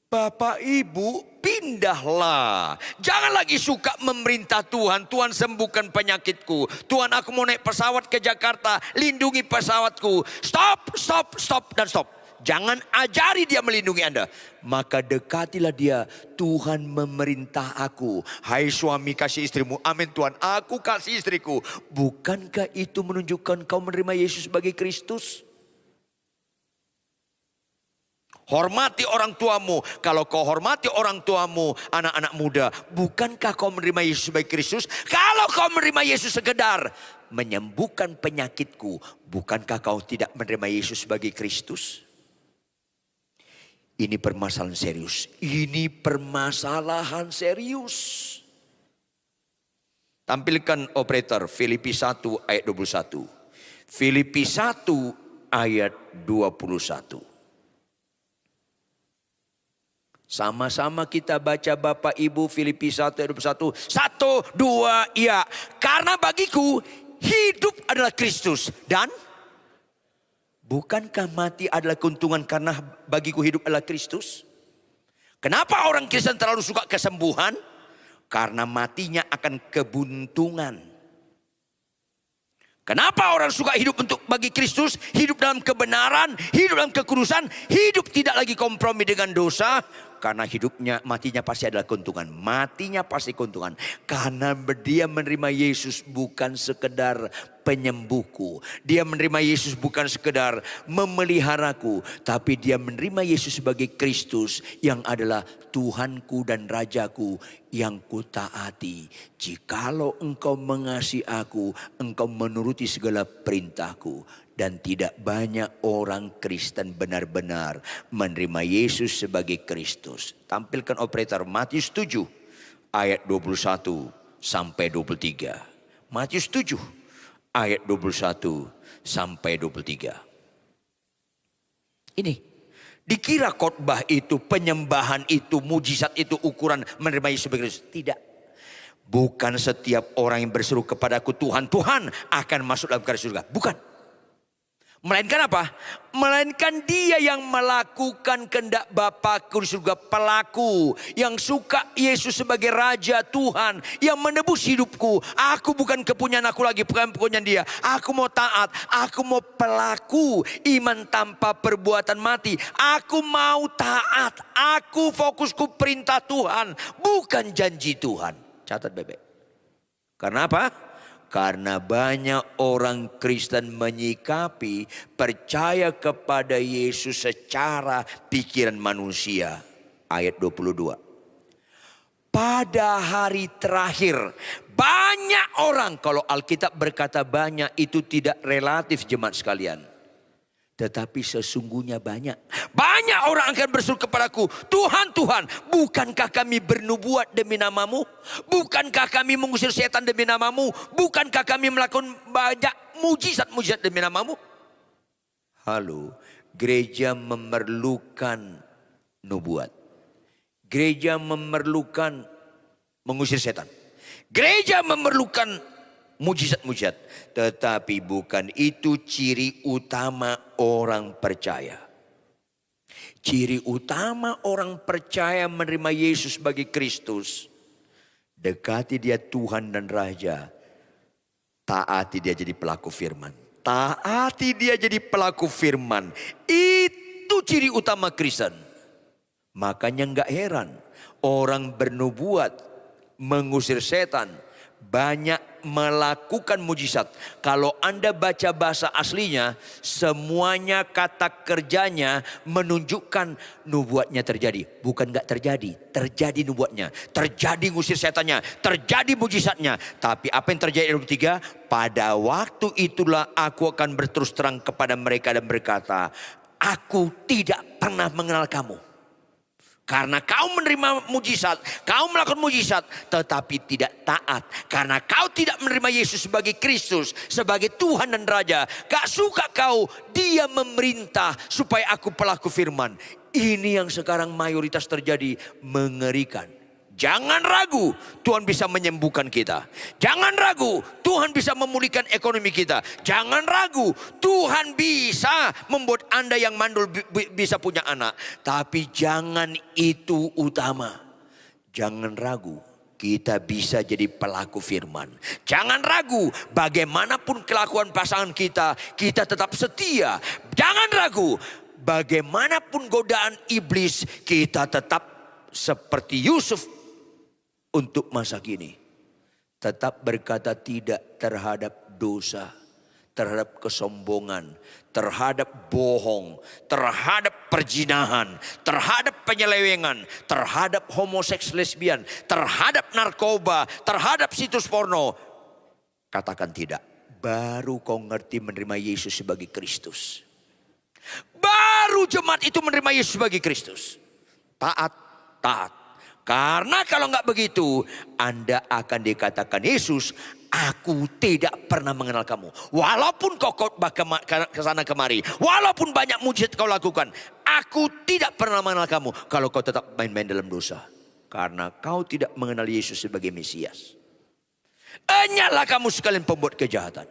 Bapak Ibu, pindahlah. Jangan lagi suka memerintah Tuhan. Tuhan sembuhkan penyakitku. Tuhan aku mau naik pesawat ke Jakarta. Lindungi pesawatku. Stop, stop, stop, dan stop. Jangan ajari dia melindungi Anda. Maka dekatilah dia. Tuhan memerintah aku. Hai suami, kasih istrimu. Amin Tuhan, aku kasih istriku. Bukankah itu menunjukkan kau menerima Yesus sebagai Kristus? Hormati orang tuamu. Kalau kau hormati orang tuamu, anak-anak muda, bukankah kau menerima Yesus sebagai Kristus? Kalau kau menerima Yesus sekedar menyembuhkan penyakitku, bukankah kau tidak menerima Yesus sebagai Kristus? Ini permasalahan serius. Ini permasalahan serius. Tampilkan operator Filipi 1 ayat 21. Filipi 1 ayat 21. Sama-sama kita baca Bapak Ibu Filipi 1 ayat 21. 1, 2, ya. Karena bagiku hidup adalah Kristus dan bukankah mati adalah keuntungan karena bagiku hidup adalah Kristus? Kenapa orang Kristen terlalu suka kesembuhan? Karena matinya akan kebuntungan. Kenapa orang suka hidup untuk bagi Kristus? Hidup dalam kebenaran, hidup dalam kekudusan, hidup tidak lagi kompromi dengan dosa. Karena hidupnya, matinya pasti adalah keuntungan. Matinya pasti keuntungan. Karena dia menerima Yesus bukan sekedar penyembuhku. Dia menerima Yesus bukan sekedar memeliharaku. Tapi dia menerima Yesus sebagai Kristus yang adalah Tuhanku dan Rajaku yang kutaati. Jikalau engkau mengasihi aku, engkau menuruti segala perintahku. Dan tidak banyak orang Kristen benar-benar menerima Yesus sebagai Kristus. Tampilkan operator Matius 7 ayat 21 sampai 23. Matius 7 ayat 21 sampai 23. Ini dikira khotbah itu, penyembahan itu, mujizat itu ukuran menerima Yesus sebagai Kristus. Tidak. Bukan setiap orang yang berseru kepadaku Tuhan, Tuhan akan masuk dalam kerajaan surga. Bukan. Melainkan apa? Melainkan dia yang melakukan kehendak Bapa-Ku di surga. Pelaku yang suka Yesus sebagai Raja Tuhan yang menebus hidupku. Aku bukan kepunyaan aku lagi, bukan kepunyaan dia. Aku mau taat, aku mau pelaku iman tanpa perbuatan mati. Aku mau taat, aku fokusku perintah Tuhan, bukan janji Tuhan. Catat bebek. Karena apa? Karena banyak orang Kristen menyikapi percaya kepada Yesus secara pikiran manusia. Ayat 22. Pada hari terakhir banyak orang, kalau Alkitab berkata banyak itu tidak relatif jemaat sekalian. Tetapi sesungguhnya banyak orang akan berseru kepadaku, Tuhan, Tuhan, bukankah kami bernubuat demi namamu? Bukankah kami mengusir setan demi namamu? Bukankah kami melakukan banyak mujizat-mujizat demi namamu? Halo, gereja memerlukan nubuat. Gereja memerlukan mengusir setan. Gereja memerlukan mujizat-mujizat. Tetapi bukan itu ciri utama orang percaya. Ciri utama orang percaya menerima Yesus sebagai Kristus. Dekati dia Tuhan dan Raja. Taati dia jadi pelaku firman. Taati dia jadi pelaku firman. Itu ciri utama Kristen. Makanya gak heran orang bernubuat, mengusir setan, banyak melakukan mujizat. Kalau Anda baca bahasa aslinya, semuanya kata kerjanya menunjukkan nubuatnya terjadi. Bukan gak terjadi, terjadi nubuatnya, terjadi ngusir setannya, terjadi mujizatnya. Tapi apa yang terjadi ayat 23? Pada waktu itulah aku akan berterus terang kepada mereka dan berkata, aku tidak pernah mengenal kamu. Karena kau menerima mujizat, kau melakukan mujizat, tetapi tidak taat. Karena kau tidak menerima Yesus sebagai Kristus, sebagai Tuhan dan Raja. Gak suka kau, dia memerintah supaya aku pelaku firman. Ini yang sekarang mayoritas terjadi, mengerikan. Jangan ragu, Tuhan bisa menyembuhkan kita. Jangan ragu, Tuhan bisa memulihkan ekonomi kita. Jangan ragu, Tuhan bisa membuat Anda yang mandul bisa punya anak. Tapi jangan itu utama. Jangan ragu, kita bisa jadi pelaku firman. Jangan ragu, bagaimanapun kelakuan pasangan kita, kita tetap setia. Jangan ragu, bagaimanapun godaan iblis, kita tetap seperti Yusuf. Untuk masa kini tetap berkata tidak terhadap dosa, terhadap kesombongan, terhadap bohong, terhadap perzinahan, terhadap penyelewengan, terhadap homoseks lesbian, terhadap narkoba, terhadap situs porno. Katakan tidak. Baru kau ngerti menerima Yesus sebagai Kristus. Baru jemaat itu menerima Yesus sebagai Kristus. Taat, taat. Karena kalau nggak begitu, Anda akan dikatakan Yesus, aku tidak pernah mengenal kamu. Walaupun kau khotbah ke sana kemari, walaupun banyak mujizat kau lakukan, aku tidak pernah mengenal kamu kalau kau tetap main-main dalam dosa. Karena kau tidak mengenal Yesus sebagai Mesias. Enyahlah kamu sekalian pembuat kejahatan.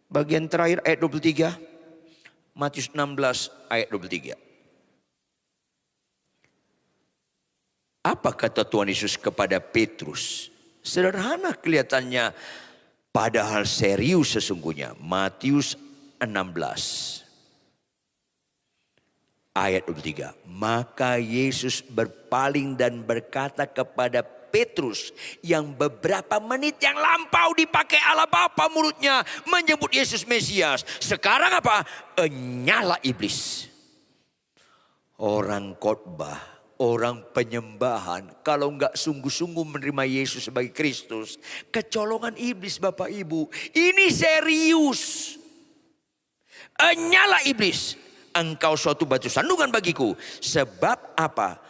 Bagian terakhir ayat 23, Matius 16 ayat 23. Apa kata Tuhan Yesus kepada Petrus? Sederhana kelihatannya, padahal serius sesungguhnya. Matius 16 ayat 23. Maka Yesus berpaling dan berkata kepada Petrus yang beberapa menit yang lampau dipakai Allah Bapa mulutnya menyebut Yesus Mesias. Sekarang apa? Enyahlah iblis. Orang khotbah, orang penyembahan, kalau enggak sungguh-sungguh menerima Yesus sebagai Kristus, kecolongan iblis Bapak Ibu. Ini serius. Enyahlah iblis, engkau suatu batu sandungan bagiku. Sebab apa?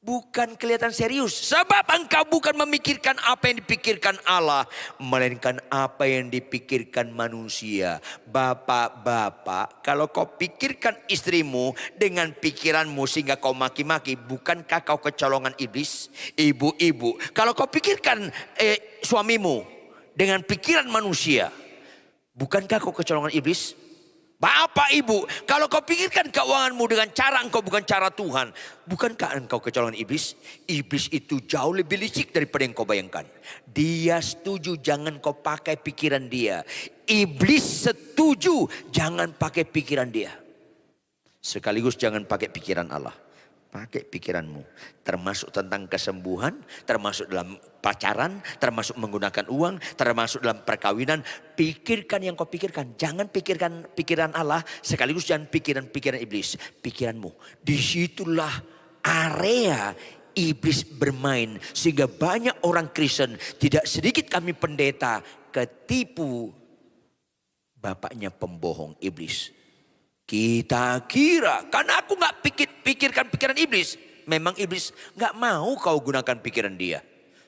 Bukan kelihatan serius. Sebab engkau bukan memikirkan apa yang dipikirkan Allah, melainkan apa yang dipikirkan manusia. Bapak-bapak, kalau kau pikirkan istrimu dengan pikiranmu sehingga kau maki-maki, bukankah kau kecolongan iblis? Ibu-ibu, kalau kau pikirkan suamimu dengan pikiran manusia, bukankah kau kecolongan iblis? Bapak Ibu, kalau kau pikirkan keuanganmu dengan cara engkau bukan cara Tuhan, bukankah engkau kecolongan iblis? Iblis itu jauh lebih licik daripada yang kau bayangkan. Dia setuju jangan kau pakai pikiran dia. Iblis setuju jangan pakai pikiran dia. Sekaligus jangan pakai pikiran Allah. Pakai pikiranmu, termasuk tentang kesembuhan, termasuk dalam pacaran, termasuk menggunakan uang, termasuk dalam perkawinan. Pikirkan yang kau pikirkan, jangan pikirkan pikiran Allah, sekaligus jangan pikiran-pikiran iblis. Pikiranmu, disitulah area iblis bermain. Sehingga banyak orang Kristen, tidak sedikit kami pendeta, ketipu bapaknya pembohong iblis. Kita kira, karena aku gak pikirkan pikiran iblis. Memang iblis gak mau kau gunakan pikiran dia.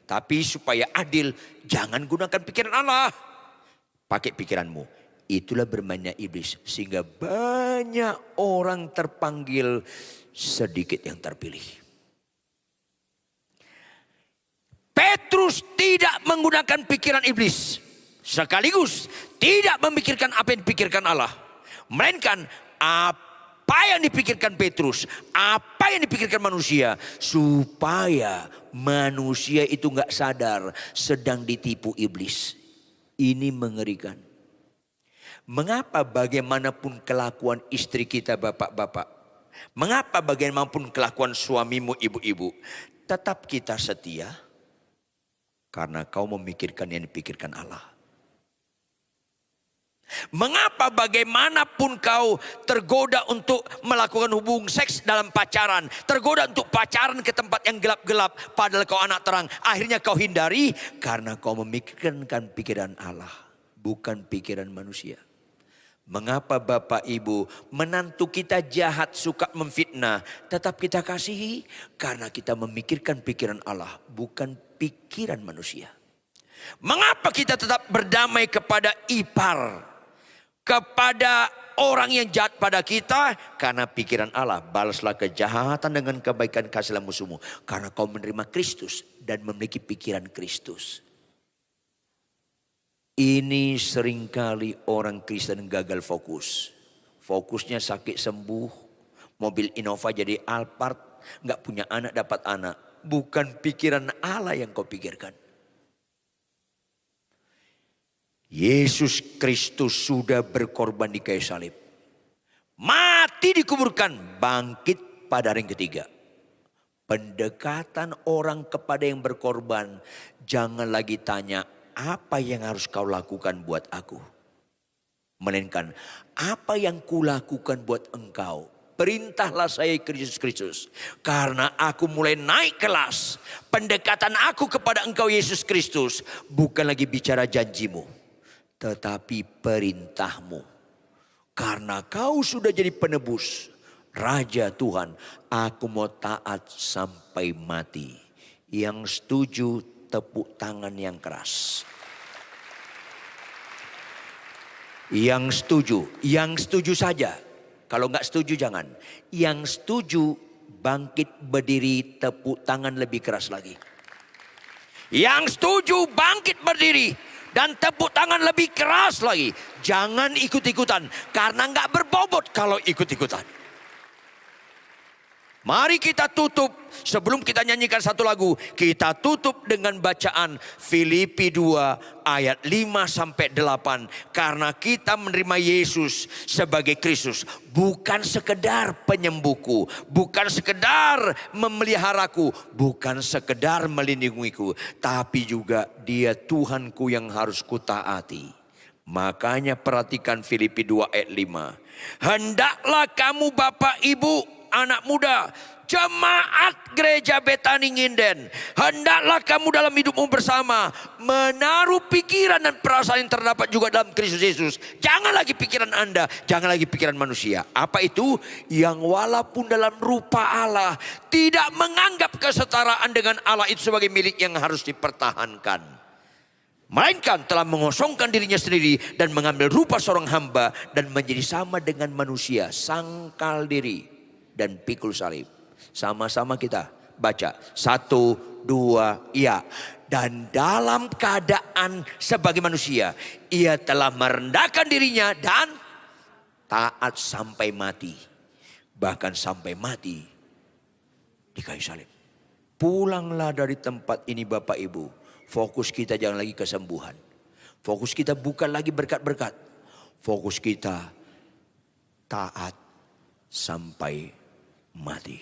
Tapi supaya adil, jangan gunakan pikiran Allah. Pakai pikiranmu. Itulah bermainnya iblis. Sehingga banyak orang terpanggil, sedikit yang terpilih. Petrus tidak menggunakan pikiran iblis. Sekaligus tidak memikirkan apa yang dipikirkan Allah. Melainkan apa yang dipikirkan Petrus, apa yang dipikirkan manusia, supaya manusia itu gak sadar sedang ditipu iblis. Ini mengerikan. Mengapa bagaimanapun kelakuan istri kita bapak-bapak, mengapa bagaimanapun kelakuan suamimu ibu-ibu, tetap kita setia? Karena kau memikirkan yang dipikirkan Allah. Mengapa bagaimanapun kau tergoda untuk melakukan hubungan seks dalam pacaran, tergoda untuk pacaran ke tempat yang gelap-gelap padahal kau anak terang, akhirnya kau hindari karena kau memikirkan pikiran Allah, bukan pikiran manusia. Mengapa Bapak Ibu, menantu kita jahat suka memfitnah, tetap kita kasihi karena kita memikirkan pikiran Allah, bukan pikiran manusia. Mengapa kita tetap berdamai kepada ipar, kepada orang yang jahat pada kita? Karena pikiran Allah, balaslah kejahatan dengan kebaikan, kasihlah musuhmu. Karena kau menerima Kristus dan memiliki pikiran Kristus. Ini seringkali orang Kristen gagal fokus. Fokusnya sakit sembuh, mobil Innova jadi Alphard, gak punya anak dapat anak. Bukan pikiran Allah yang kau pikirkan. Yesus Kristus sudah berkorban di kayu salib. Mati dikuburkan, bangkit pada hari yang ketiga. Pendekatan orang kepada yang berkorban, jangan lagi tanya apa yang harus kau lakukan buat aku. Melainkan apa yang kulakukan buat engkau. Perintahlah saya Yesus Kristus. Karena aku mulai naik kelas. Pendekatan aku kepada engkau Yesus Kristus bukan lagi bicara janjimu, tetapi perintahmu. Karena kau sudah jadi penebus, Raja Tuhan, aku mau taat sampai mati. Yang setuju tepuk tangan yang keras. Yang setuju saja. Kalau nggak setuju jangan. Yang setuju bangkit berdiri, tepuk tangan lebih keras lagi. Yang setuju bangkit berdiri dan tepuk tangan lebih keras lagi. Jangan ikut-ikutan, karena nggak berbobot kalau ikut-ikutan. Mari kita tutup, sebelum kita nyanyikan satu lagu, kita tutup dengan bacaan Filipi 2 ayat 5-8. Karena kita menerima Yesus sebagai Kristus, bukan sekedar penyembuhku, bukan sekedar memeliharaku, bukan sekedar melindungiku, tapi juga Dia Tuhanku yang harus kutaati. Makanya perhatikan Filipi 2 ayat 5. Hendaklah kamu Bapak Ibu, anak muda, jemaat gereja Betani Nginden, hendaklah kamu dalam hidupmu bersama menaruh pikiran dan perasaan yang terdapat juga dalam Kristus Yesus. Jangan lagi pikiran Anda, jangan lagi pikiran manusia. Apa itu? Yang walaupun dalam rupa Allah, tidak menganggap kesetaraan dengan Allah itu sebagai milik yang harus dipertahankan, melainkan telah mengosongkan dirinya sendiri dan mengambil rupa seorang hamba dan menjadi sama dengan manusia, sangkal diri dan pikul salib. Sama-sama kita baca. 1, 2, ya. Dan dalam keadaan sebagai manusia, Ia telah merendahkan dirinya dan taat sampai mati. Bahkan sampai mati di kayu salib. Pulanglah dari tempat ini Bapak Ibu. Fokus kita jangan lagi kesembuhan. Fokus kita bukan lagi berkat-berkat. Fokus kita taat sampai mati.